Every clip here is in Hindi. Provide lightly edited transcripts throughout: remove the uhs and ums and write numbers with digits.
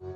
हेलो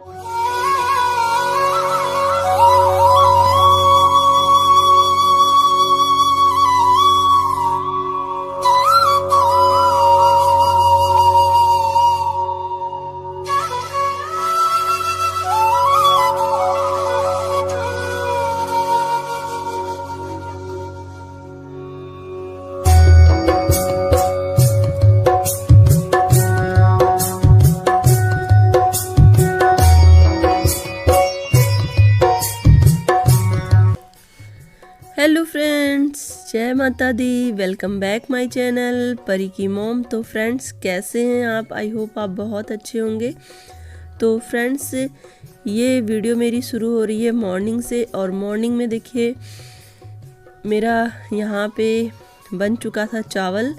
फ्रेंड्स, जय माता दी। वेलकम बैक माय चैनल परी की मॉम। तो फ्रेंड्स, कैसे हैं आप? आई होप आप बहुत अच्छे होंगे। तो फ्रेंड्स, ये वीडियो मेरी शुरू हो रही है मॉर्निंग से, और मॉर्निंग में देखिए मेरा यहाँ पे बन चुका था चावल,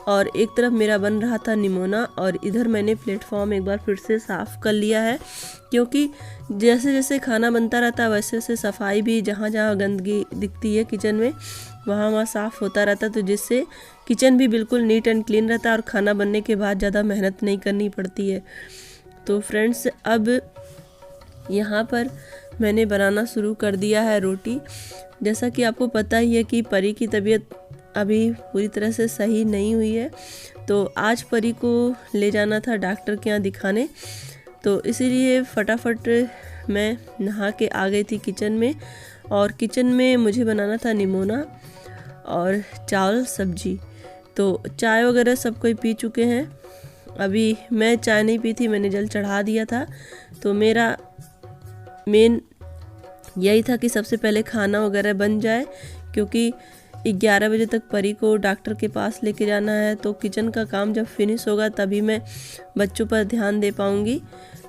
और एक तरफ मेरा बन रहा था निमोना, और इधर मैंने प्लेटफॉर्म एक बार फिर से साफ़ कर लिया है, क्योंकि जैसे जैसे खाना बनता रहता है वैसे वैसे सफाई भी, जहाँ जहाँ गंदगी दिखती है किचन में वहाँ वहाँ साफ़ होता रहता, तो जिससे किचन भी बिल्कुल नीट एंड क्लीन रहता है और खाना बनने के बाद ज़्यादा मेहनत नहीं करनी पड़ती है। तो फ्रेंड्स, अब यहाँ पर मैंने बनाना शुरू कर दिया है रोटी। जैसा कि आपको पता ही है कि परी की तबीयत अभी पूरी तरह से सही नहीं हुई है, तो आज परी को ले जाना था डॉक्टर के यहाँ दिखाने, तो इसीलिए फटाफट मैं नहा के आ गई थी किचन में। और किचन में मुझे बनाना था निमोना और चावल सब्जी। तो चाय वगैरह सब कोई पी चुके हैं, अभी मैं चाय नहीं पी थी, मैंने जल चढ़ा दिया था। तो मेरा मेन यही था कि सबसे पहले खाना वगैरह बन जाए, क्योंकि 11 बजे तक परी को डॉक्टर के पास लेके जाना है। तो किचन का काम जब फिनिश होगा तभी मैं बच्चों पर ध्यान दे पाऊँगी।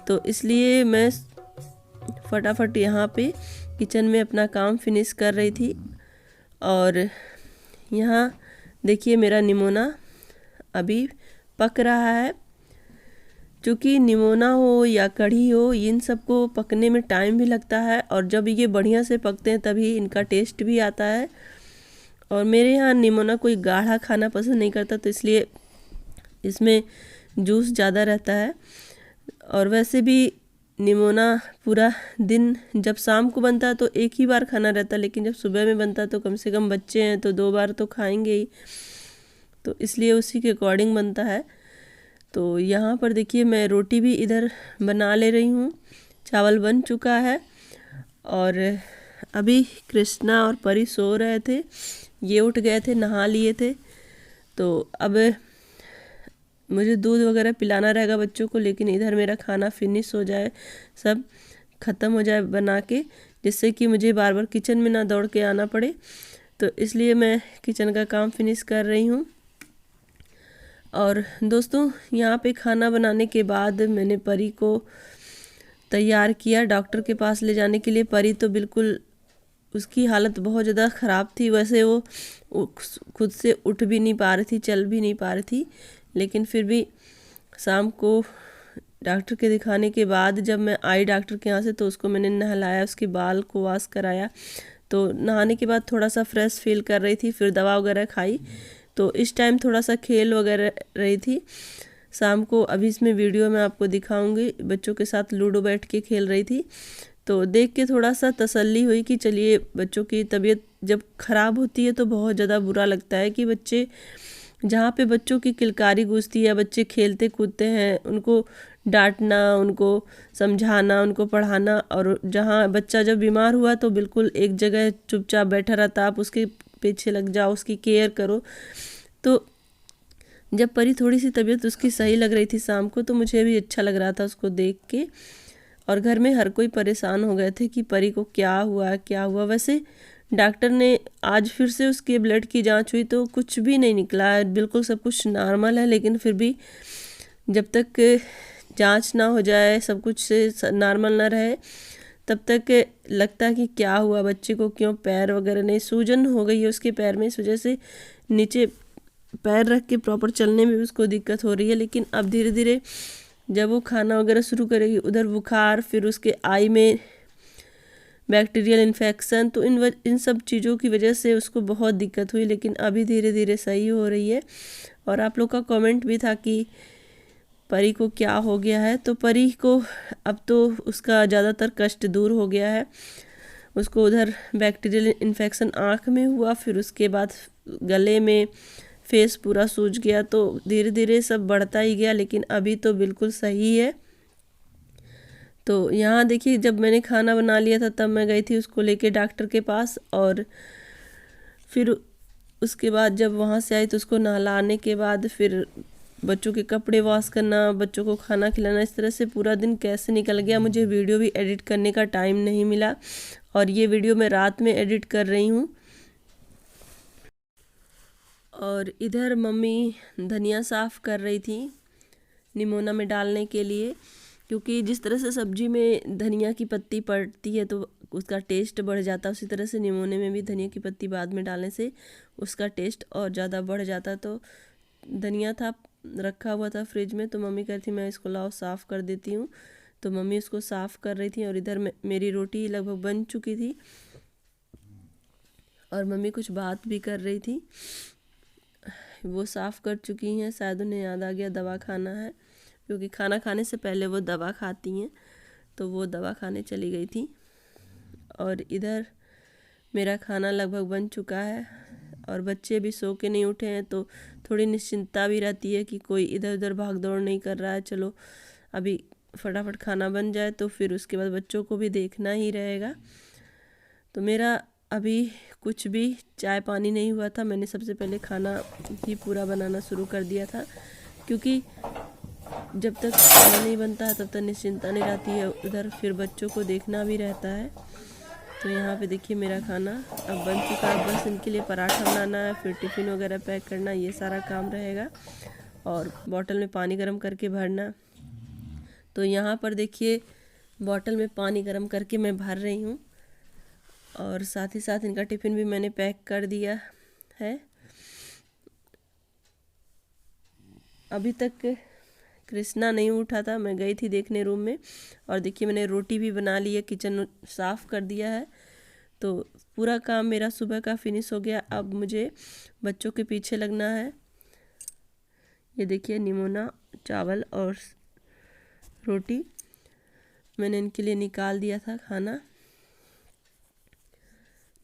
तो इसलिए मैं फटाफट यहाँ पे किचन में अपना काम फिनिश कर रही थी। और यहाँ देखिए मेरा निमोना अभी पक रहा है। चूँकि निमोना हो या कढ़ी हो, इन सबको पकने में टाइम भी लगता है, और जब ये बढ़िया से पकते हैं तभी इनका टेस्ट भी आता है। और मेरे यहाँ निमोना कोई गाढ़ा खाना पसंद नहीं करता, तो इसलिए इसमें जूस ज़्यादा रहता है। और वैसे भी निमोना पूरा दिन, जब शाम को बनता है तो एक ही बार खाना रहता है, लेकिन जब सुबह में बनता है तो कम से कम बच्चे हैं तो 2 बार तो खाएंगे ही, तो इसलिए उसी के अकॉर्डिंग बनता है। तो यहाँ पर देखिए मैं रोटी भी इधर बना ले रही हूँ। चावल बन चुका है, और अभी कृष्णा और परी सो रहे थे, ये उठ गए थे, नहा लिए थे। तो अब मुझे दूध वगैरह पिलाना रहेगा बच्चों को, लेकिन इधर मेरा खाना फिनिश हो जाए, सब ख़त्म हो जाए बना के, जिससे कि मुझे बार बार किचन में ना दौड़ के आना पड़े। तो इसलिए मैं किचन का काम फिनिश कर रही हूँ। और दोस्तों, यहाँ पे खाना बनाने के बाद मैंने परी को तैयार किया डॉक्टर के पास ले जाने के लिए। परी तो बिल्कुल, उसकी हालत बहुत ज़्यादा ख़राब थी। वैसे वो खुद से उठ भी नहीं पा रही थी, चल भी नहीं पा रही थी, लेकिन फिर भी शाम को डॉक्टर के दिखाने के बाद जब मैं आई डॉक्टर के यहाँ से, तो उसको मैंने नहलाया, उसके बाल को वॉश कराया। तो नहाने के बाद थोड़ा सा फ्रेश फील कर रही थी, फिर दवा वगैरह खाई। तो इस टाइम थोड़ा सा खेल वगैरह रही थी शाम को। अभी इसमें वीडियो में आपको दिखाऊंगी, बच्चों के साथ लूडो बैठ के खेल रही थी। तो देख के थोड़ा सा तसल्ली हुई कि चलिए, बच्चों की तबीयत जब ख़राब होती है तो बहुत ज़्यादा बुरा लगता है कि बच्चे, जहाँ पे बच्चों की किलकारी गूंजती है, बच्चे खेलते कूदते हैं, उनको डांटना, उनको समझाना, उनको पढ़ाना, और जहाँ बच्चा जब बीमार हुआ तो बिल्कुल एक जगह चुपचाप बैठा रहता, आप उसके पीछे लग जाओ, उसकी केयर करो। तो जब परी थोड़ी सी तबीयत उसकी सही लग रही थी शाम को, तो मुझे भी अच्छा लग रहा था उसको देख के। और घर में हर कोई परेशान हो गए थे कि परी को क्या हुआ क्या हुआ। वैसे डॉक्टर ने आज फिर से उसके ब्लड की जांच हुई तो कुछ भी नहीं निकला है, बिल्कुल सब कुछ नॉर्मल है। लेकिन फिर भी जब तक जांच ना हो जाए, सब कुछ से नॉर्मल ना रहे, तब तक लगता है कि क्या हुआ बच्चे को, क्यों पैर वगैरह नहीं, सूजन हो गई है उसके पैर में, इस वजह से नीचे पैर रख के प्रॉपर चलने में भी उसको दिक्कत हो रही है। लेकिन अब धीरे धीरे जब वो खाना वगैरह शुरू करेगी, उधर बुखार, फिर उसके आई में बैक्टीरियल इन्फेक्शन, तो इन सब चीज़ों की वजह से उसको बहुत दिक्कत हुई। लेकिन अभी धीरे धीरे सही हो रही है। और आप लोग का कमेंट भी था कि परी को क्या हो गया है। तो परी को अब तो उसका ज़्यादातर कष्ट दूर हो गया है। उसको उधर बैक्टीरियल इन्फेक्शन आँख में हुआ, फिर उसके बाद गले में, फेस पूरा सूज गया। तो धीरे धीरे सब बढ़ता ही गया, लेकिन अभी तो बिल्कुल सही है। तो यहाँ देखिए, जब मैंने खाना बना लिया था तब मैं गई थी उसको लेके डॉक्टर के पास, और फिर उसके बाद जब वहाँ से आई तो उसको नहलाने के बाद फिर बच्चों के कपड़े वॉश करना, बच्चों को खाना खिलाना, इस तरह से पूरा दिन कैसे निकल गया। मुझे वीडियो भी एडिट करने का टाइम नहीं मिला, और ये वीडियो मैं रात में एडिट कर रही हूँ। और इधर मम्मी धनिया साफ़ कर रही थी निमोना में डालने के लिए, क्योंकि जिस तरह से सब्जी में धनिया की पत्ती पड़ती है तो उसका टेस्ट बढ़ जाता है, उसी तरह से निमोने में भी धनिया की पत्ती बाद में डालने से उसका टेस्ट और ज़्यादा बढ़ जाता। तो धनिया था रखा हुआ था फ्रिज में, तो मम्मी कहती मैं इसको लाओ साफ़ कर देती हूँ। तो मम्मी उसको साफ़ कर रही थी, और इधर मेरी रोटी लगभग बन चुकी थी, और मम्मी कुछ बात भी कर रही थी। वो साफ़ कर चुकी हैं, शायद उन्हें याद आ गया दवा खाना है, क्योंकि खाना खाने से पहले वो दवा खाती हैं। तो वो दवा खाने चली गई थी। और इधर मेरा खाना लगभग बन चुका है, और बच्चे भी सो के नहीं उठे हैं, तो थोड़ी निश्चिंतता भी रहती है कि कोई इधर उधर भाग दौड़ नहीं कर रहा है। चलो अभी फटाफट खाना बन जाए, तो फिर उसके बाद बच्चों को भी देखना ही रहेगा। तो मेरा अभी कुछ भी चाय पानी नहीं हुआ था। मैंने सबसे पहले खाना ही पूरा बनाना शुरू कर दिया था, क्योंकि जब तक खाना नहीं बनता है तब तक निश्चिंता नहीं रहती है, उधर फिर बच्चों को देखना भी रहता है। तो यहाँ पे देखिए मेरा खाना अब बन चुका है, बस इनके लिए पराठा बनाना है, फिर टिफ़िन वगैरह पैक करना, ये सारा काम रहेगा, और बॉटल में पानी गर्म करके भरना। तो यहाँ पर देखिए बॉटल में पानी गर्म करके मैं भर रही हूँ, और साथ ही साथ इनका टिफ़िन भी मैंने पैक कर दिया है। अभी तक कृष्णा नहीं उठा था, मैं गई थी देखने रूम में, और देखिए मैंने रोटी भी बना ली है, किचन साफ़ कर दिया है। तो पूरा काम मेरा सुबह का फिनिश हो गया। अब मुझे बच्चों के पीछे लगना है। ये देखिए निमोना, चावल और रोटी मैंने इनके लिए निकाल दिया था खाना।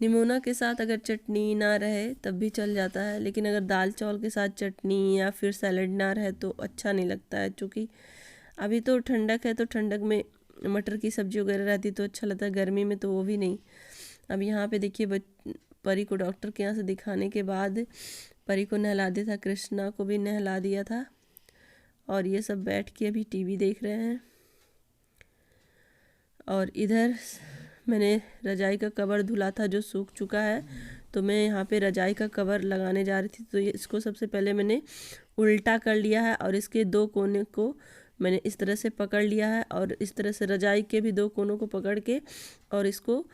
निमोना के साथ अगर चटनी ना रहे तब भी चल जाता है, लेकिन अगर दाल चावल के साथ चटनी या फिर सैलड ना रहे तो अच्छा नहीं लगता है। क्योंकि अभी तो ठंडक है, तो ठंडक में मटर की सब्ज़ी वगैरह रहती तो अच्छा लगता है, गर्मी में तो वो भी नहीं। अब यहाँ पे देखिए परी को डॉक्टर के यहाँ से दिखाने के बाद परी को नहला दिया था, कृष्णा को भी नहला दिया था, और ये सब बैठ के अभी टीवी देख रहे हैं। और इधर मैंने रजाई का कवर धुला था जो सूख चुका है, तो मैं यहाँ पे रजाई का कवर लगाने जा रही थी। तो इसको सबसे पहले मैंने उल्टा कर लिया है, और इसके दो कोने को मैंने इस तरह से पकड़ लिया है, और इस तरह से रजाई के भी दो कोनों को पकड़ के और इसको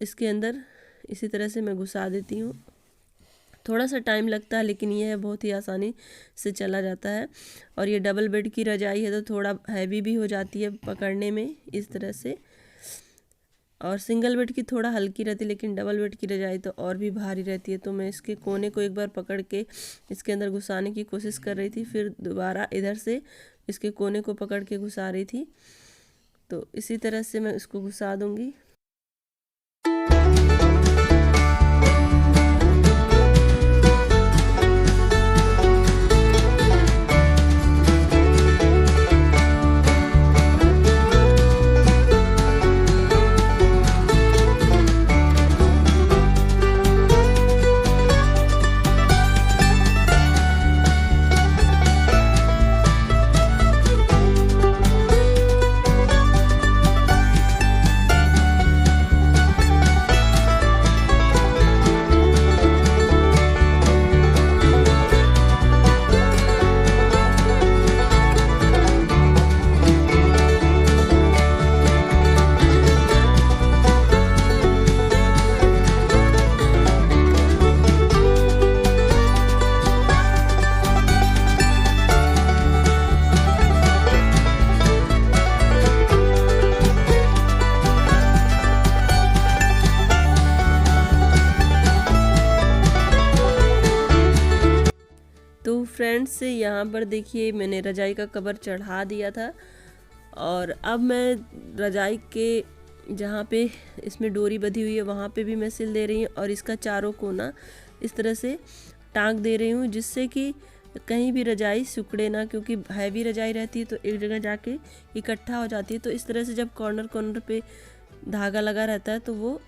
इसके अंदर इसी तरह से मैं घुसा देती हूँ। थोड़ा सा टाइम लगता है, लेकिन यह बहुत ही आसानी से चला जाता है। और ये डबल बेड की रजाई है, तो थोड़ा हैवी भी हो जाती है पकड़ने में इस तरह से, और सिंगल बेड की थोड़ा हल्की रहती है, लेकिन डबल बेड की रजाई तो और भी भारी रहती है। तो मैं इसके कोने को एक बार पकड़ के इसके अंदर घुसाने की कोशिश कर रही थी, फिर दोबारा इधर से इसके कोने को पकड़ के घुसा रही थी। तो इसी तरह से मैं इसको घुसा दूँगी। फ्रेंड्स यहाँ पर देखिए मैंने रजाई का कवर चढ़ा दिया था और अब मैं रजाई के जहाँ पे इसमें डोरी बंधी हुई है वहाँ पे भी मैं सिल दे रही हूँ और इसका चारों कोना इस तरह से टांग दे रही हूँ, जिससे कि कहीं भी रजाई सिकुड़े ना, क्योंकि हैवी रजाई रहती है तो एक जगह जाके इकट्ठा हो जाती है। तो इस तरह से जब कॉर्नर कॉर्नर पे धागा लगा रहता है तो वो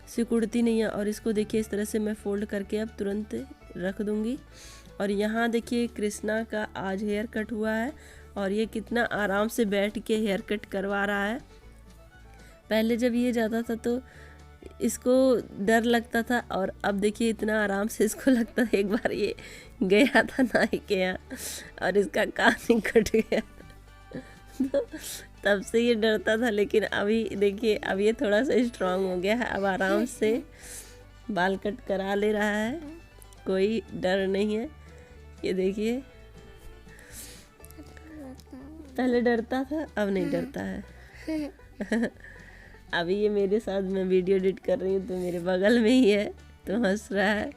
सिकुड़ती नहीं है। और इसको देखिए इस तरह से मैं फोल्ड करके अब तुरंत रख दूँगी। और यहाँ देखिए कृष्णा का आज हेयर कट हुआ है और ये कितना आराम से बैठ के हेयर कट करवा रहा है। पहले जब ये जाता था तो इसको डर लगता था और अब देखिए इतना आराम से इसको लगता है। एक बार ये गया था नाई के यहाँ और इसका कान ही कट गया तो तब से ये डरता था, लेकिन अभी देखिए अब ये थोड़ा सा स्ट्रांग हो गया है, अब आराम से बाल कट करा ले रहा है, कोई डर नहीं है। ये देखिए पहले डरता था अब नहीं डरता है। अभी ये मेरे साथ मैं वीडियो एडिट कर रही हूँ तो मेरे बगल में ही है तो हंस रहा है।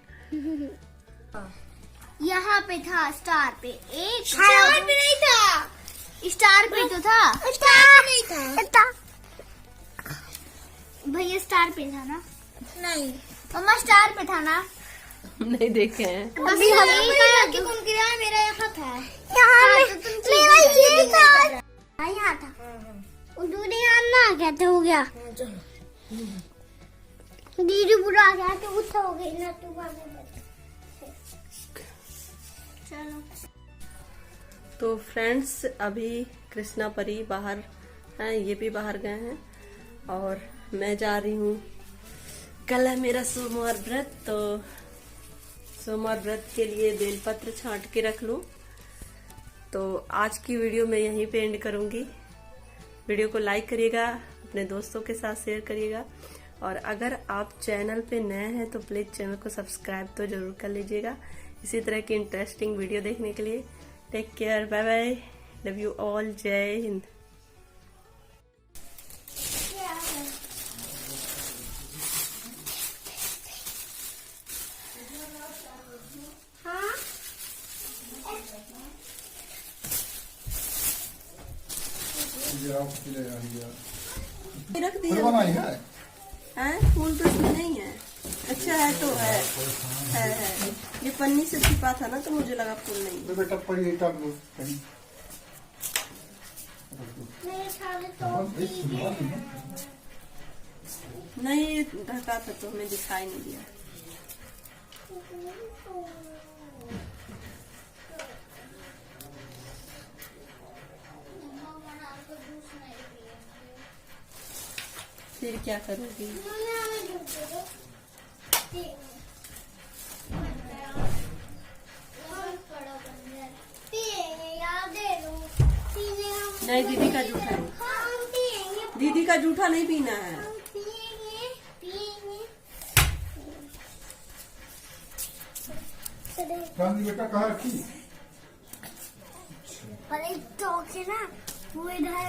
यहाँ पे था स्टार पे, एक स्टार पे नहीं था, स्टार पे तो था, स्टार पे नहीं था भैया, स्टार पे था ना? नहीं मम्मा स्टार पे था ना? नहीं देखे हैं अभी हमें घूम के रहा, मेरा यहाँ था, मेरा ये था, यहाँ था, दूरी ना कहते हो गया, दीदी बुरा आ गया तो उठा हो गई ना, तू चलो। तो फ्रेंड्स अभी कृष्णा परी बाहर हैं, ये भी बाहर गए हैं और मैं जा रही हूँ। कल है मेरा सोमवार व्रत, तो सोमवार व्रत के लिए बेलपत्र छांट के रख लूं। तो आज की वीडियो मैं यहीं पे एंड करूंगी। वीडियो को लाइक करिएगा, अपने दोस्तों के साथ शेयर करिएगा और अगर आप चैनल पे नए हैं तो प्लीज चैनल को सब्सक्राइब तो जरूर कर लीजिएगा इसी तरह की इंटरेस्टिंग वीडियो देखने के लिए। Take care, bye bye, love you all, जय हिंद। रख दिया है, फूल तो इसमें नहीं है। अच्छा है तो है। ये पन्नी से छिपा था ना तो मुझे लगा फूल नहीं। तो बेटा पड़ी नहीं ढका था तो हमें दिखाई नहीं दिया। फिर क्या करोगी? नहीं, दीदी का जूठा नहीं, दीदी का जूठा नहीं पीना है। बेटा कहाँ रखी? अरे तो ना वो इधर